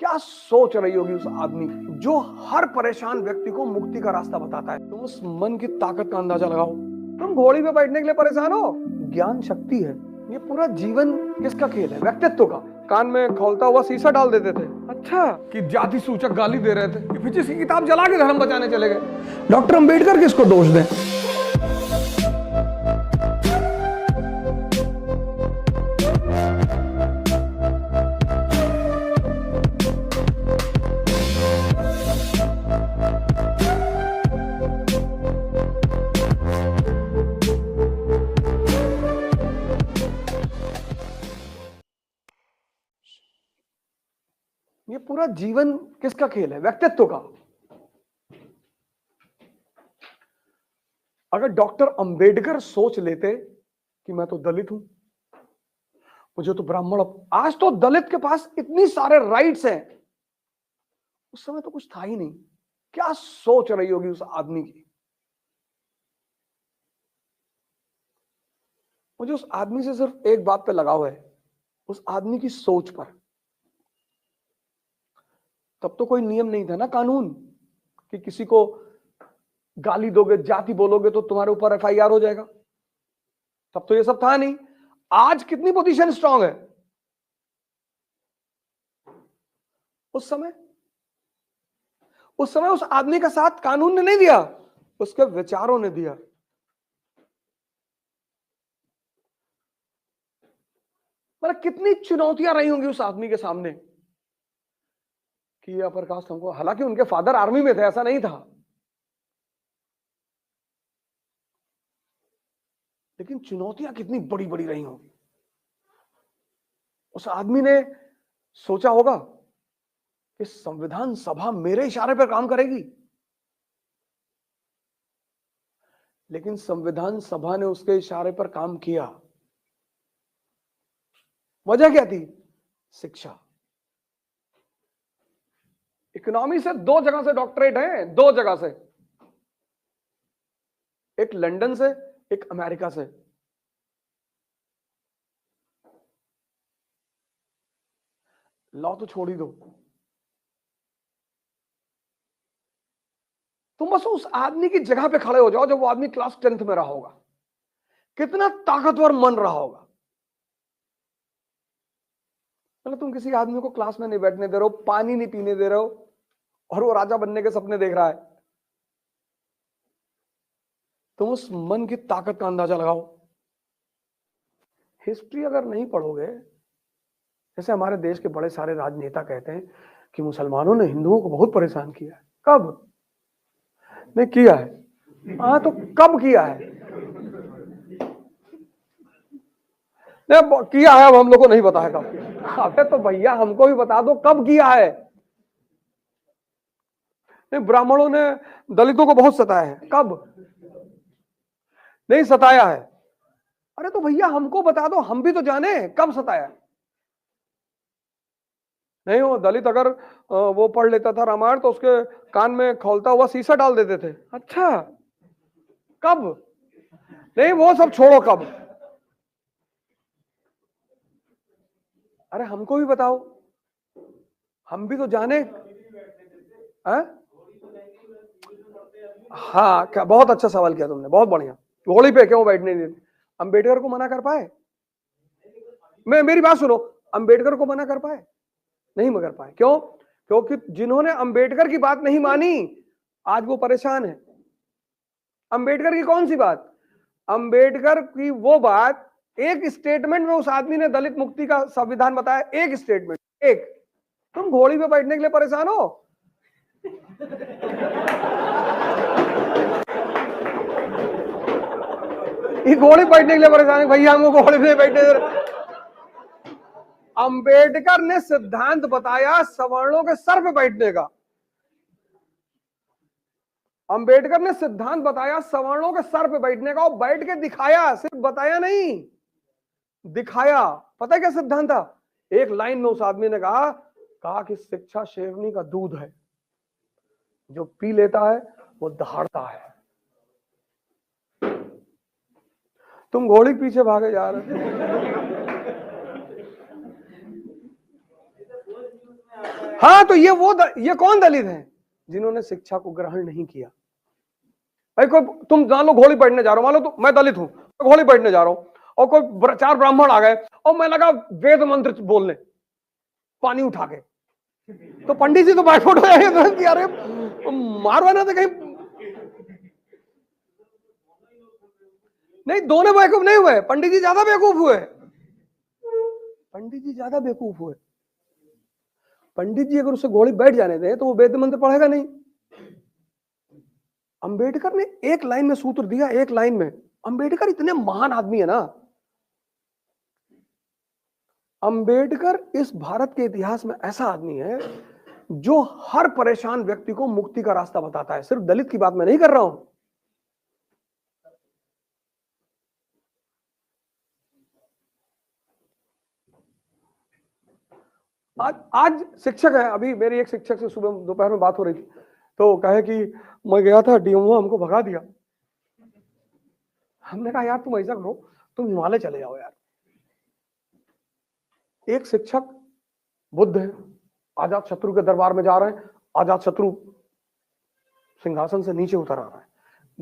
क्या सोच रही होगी उस आदमी की जो हर परेशान व्यक्ति को मुक्ति का रास्ता बताता है। तुम उस मन की ताकत का अंदाजा लगाओ। तुम घोड़ी पे बैठने के लिए परेशान हो, ज्ञान शक्ति है। ये पूरा जीवन किसका खेल है? व्यक्तित्व का। कान में खोलता हुआ शीशा डाल देते थे, अच्छा कि जाति सूचक गाली दे रहे थे, फिजिक्स की किताब जला के धर्म बचाने चले गए। डॉक्टर अंबेडकर किसको दोष दें? ये पूरा जीवन किसका खेल है? व्यक्तित्व का। अगर डॉक्टर अंबेडकर सोच लेते कि मैं तो दलित हूं, मुझे तो ब्राह्मण, आज तो दलित के पास इतनी सारे राइट्स हैं, उस समय तो कुछ था ही नहीं। क्या सोच रही होगी उस आदमी की? मुझे उस आदमी से सिर्फ एक बात पे लगाव है, उस आदमी की सोच पर। तब तो कोई नियम नहीं था ना, कानून, कि किसी को गाली दोगे, जाति बोलोगे तो तुम्हारे ऊपर एफआईआर हो जाएगा। तब तो ये सब था नहीं। आज कितनी पोजीशन स्ट्रांग है। उस समय उस आदमी का साथ कानून ने नहीं दिया, उसके विचारों ने दिया। मतलब कितनी चुनौतियां रही होंगी उस आदमी के सामने कि ये अपर कास्ट हमको, हालांकि उनके फादर आर्मी में थे, ऐसा नहीं था, लेकिन चुनौतियां कितनी बड़ी बड़ी रही होंगी। उस आदमी ने सोचा होगा कि संविधान सभा मेरे इशारे पर काम करेगी, लेकिन संविधान सभा ने उसके इशारे पर काम किया। वजह क्या थी? शिक्षा। इकोनॉमी से 2 जगह से डॉक्टरेट है, 2 जगह से, एक लंदन से, एक अमेरिका से। लॉ तो छोड़ ही दो, तुम बस उस आदमी की जगह पे खड़े हो जाओ जब वो आदमी क्लास 10th में रहा होगा, कितना ताकतवर मन रहा होगा। मतलब तुम किसी आदमी को क्लास में नहीं बैठने दे रहे हो, पानी नहीं पीने दे रहे हो, और वो राजा बनने के सपने देख रहा है। तुम उस मन की ताकत का अंदाजा लगाओ। हिस्ट्री अगर नहीं पढ़ोगे, जैसे हमारे देश के बड़े सारे राजनेता कहते हैं कि मुसलमानों ने हिंदुओं को बहुत परेशान किया है। कब नहीं किया है? हाँ, तो कब किया है? नहीं किया है, अब हम लोग को नहीं पता है कब किया। अबे तो भैया हमको भी बता दो कब किया है। नहीं, ब्राह्मणों ने दलितों को बहुत सताया है। कब? नहीं सताया है। अरे तो भैया हमको बता दो, हम भी तो जाने कब सताया। नहीं, वो दलित अगर वो पढ़ लेता था रामायण तो उसके कान में खोलता हुआ शीशा डाल देते थे, अच्छा कब? नहीं वो सब छोड़ो, कब? अरे हमको भी बताओ, हम भी तो जाने। हाँ, क्या बहुत अच्छा सवाल किया तुमने, बहुत बढ़िया। घोड़ी पे क्यों बैठने नहीं देते? अंबेडकर को मना कर पाए? मेरी बात सुनो, अंबेडकर को मना कर पाए? नहीं मगर पाए। क्यों? क्योंकि जिन्होंने अंबेडकर की बात नहीं मानी आज वो परेशान है। अंबेडकर की कौन सी बात? अंबेडकर की वो बात, एक स्टेटमेंट में उस आदमी ने दलित मुक्ति का संविधान बताया, एक स्टेटमेंट, एक। तुम घोड़ी पे बैठने के लिए परेशान हो। ये घोड़ी बैठने के लिए परेशान है भैया, हमको घोड़ी पे बैठने दे। अंबेडकर ने सिद्धांत बताया सवर्णों के सर पे बैठने का। अंबेडकर ने सिद्धांत बताया सवर्णों के सर पे बैठने का, और बैठ के दिखाया, सिर्फ बताया नहीं, दिखाया। पता है क्या सिद्धांत था? एक लाइन में उस आदमी ने कहा कि शिक्षा शेरनी का दूध है, जो पी लेता है वो दहाड़ता है। तुम घोड़ी के पीछे भागे जा रहे हो। हाँ, तो ये कौन दलित हैं जिन्होंने शिक्षा को ग्रहण नहीं किया? भाई कोई तुम मान लो घोड़ी बैठने जा रहा हूं, मान लो तो मैं दलित हूं, घोड़ी बैठने जा रहा हूं और कोई 4 ब्राह्मण आ गए और मैं लगा वेद मंत्र बोलने पानी उठा के, तो पंडित जी तो बाइफोट हो जाएंगे तुरंत, यार मारवा ना तो कहीं नहीं। दोनों बेवकूफ नहीं हुए, पंडित जी ज्यादा बेवकूफ हुए। पंडित जी ज्यादा बेवकूफ हुए। पंडित जी अगर उसे घोड़ी बैठ जाने दें तो वो वेद मंत्र पढ़ेगा नहीं। अंबेडकर ने एक लाइन में सूत्र दिया, एक लाइन में। अंबेडकर इतने महान आदमी है ना, अंबेडकर इस भारत के इतिहास में ऐसा आदमी है जो हर परेशान व्यक्ति को मुक्ति का रास्ता बताता है। सिर्फ दलित की बात मैं नहीं कर रहा हूं। आज शिक्षक है, अभी मेरी एक शिक्षक से सुबह दोपहर में बात हो रही थी, तो कहे कि मैं गया था डीएमओ हमको भगा दिया। हमने कहा यार तुम ऐसा करो, तुम हिमालय चले जाओ यार। एक शिक्षक बुद्ध है, आजाद शत्रु के दरबार में जा रहे हैं, आजाद शत्रु सिंहासन से नीचे उतर आ रहा है।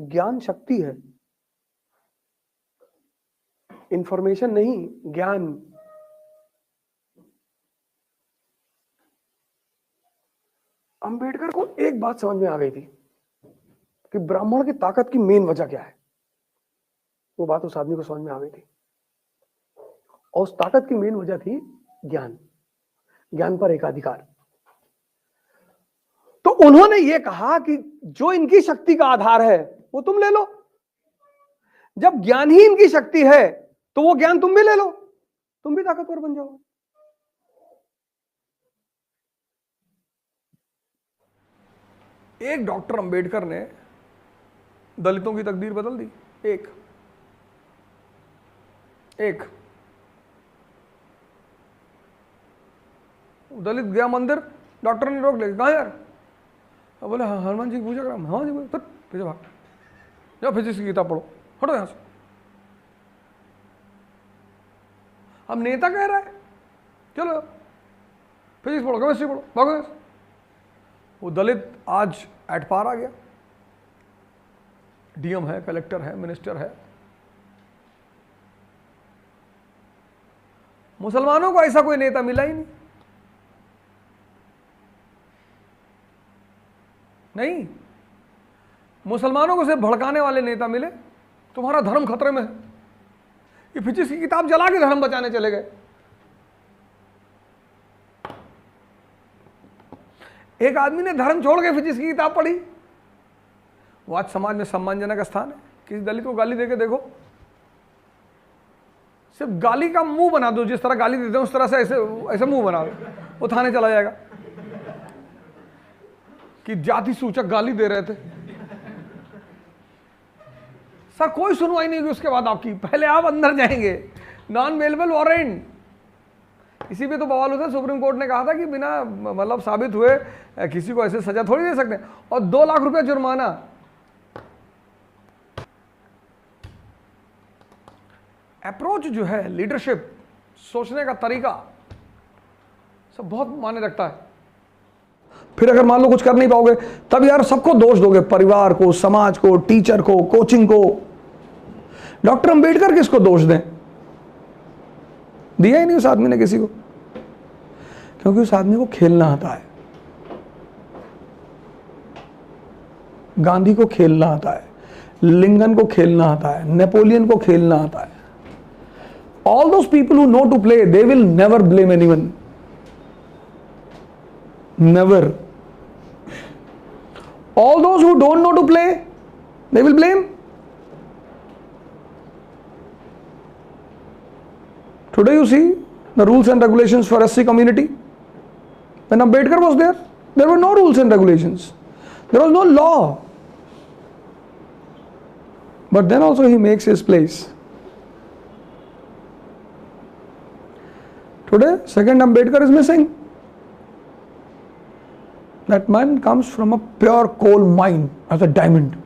ज्ञान शक्ति है, इंफॉर्मेशन नहीं, ज्ञान। अंबेडकर को एक बात समझ में आ गई थी कि ब्राह्मण की ताकत की मेन वजह क्या है। वो बात उस आदमी को समझ में आ गई थी, और उस ताकत की मेन वजह थी ज्ञान, ज्ञान पर एकाधिकार। तो उन्होंने ये कहा कि जो इनकी शक्ति का आधार है वो तुम ले लो। जब ज्ञान ही इनकी शक्ति है तो वो ज्ञान तुम भी ले लो, तुम भी ताकतवर बन जाओ। एक डॉक्टर अंबेडकर ने दलितों की तकदीर बदल दी। एक दलित गया मंदिर, डॉक्टर ने रोक लिया, कहा यार? अब बोले हाँ हनुमान जी की पूजा करा। हाँ जी, बोले तो पीछे भाग जाओ, फिजिक्स की किताब पढ़ो, हटो यहां से। अब नेता कह रहा है चलो फिजिक्स पढ़ो, केमिस्ट्री पढ़ो, भागो यहां से। वो दलित आज एट पार आ गया, डीएम है, कलेक्टर है, मिनिस्टर है। मुसलमानों को ऐसा कोई नेता मिला ही नहीं। मुसलमानों को सिर्फ भड़काने वाले नेता मिले। तुम्हारा धर्म खतरे में है, ये फिजिक्स की किताब जला के धर्म बचाने चले गए। एक आदमी ने धर्म छोड़ के फिजिक्स की किताब पढ़ी, वो आज समाज में सम्मानजनक स्थान है। किसी दलित को गाली देके देखो, सिर्फ गाली का मुंह बना दो, जिस तरह गाली देते हैं उस तरह से ऐसे मुंह बना दो, वो थाने चला जाएगा कि जाति सूचक गाली दे रहे थे। सर कोई सुनवाई नहीं होगी उसके बाद आपकी, पहले आप अंदर जाएंगे, नॉन बेलेबल वारंट। इसी पे तो बवाल होता है, सुप्रीम कोर्ट ने कहा था कि बिना मतलब साबित हुए किसी को ऐसे सजा थोड़ी दे सकते, और 2 लाख रुपया जुर्माना। अप्रोच जो है, लीडरशिप, सोचने का तरीका सब बहुत मायने रखता है। फिर अगर मान लो कुछ कर नहीं पाओगे, तब यार सबको दोष दोगे, परिवार को, समाज को, टीचर को, कोचिंग को। डॉक्टर अंबेडकर किसको दोष दें? दिया ही नहीं उस आदमी ने किसी को, क्योंकि उस आदमी को खेलना आता है। गांधी को खेलना आता है, लिंकन को खेलना आता है, नेपोलियन को खेलना आता है। All those people who know to play, they will never blame anyone. Never. All those who don't know to play, they will blame. Today you see the rules and regulations for SC community. When Ambedkar was there were no rules and regulations. There was no law. But then also he makes his place. Today, second Ambedkar is missing. That man comes from a pure coal mine as a diamond.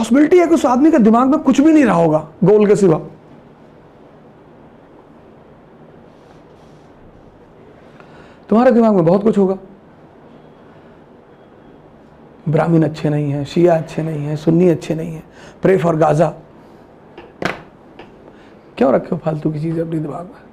Possibility है कि उस आदमी के दिमाग में कुछ भी नहीं रहा होगा गोल के सिवा। तुम्हारे दिमाग में बहुत कुछ होगा। ब्राह्मण अच्छे नहीं है, शिया अच्छे नहीं है, सुन्नी अच्छे नहीं है, प्रे फॉर गाजा। क्यों रखे हो फालतू की चीजें अपने दिमाग में?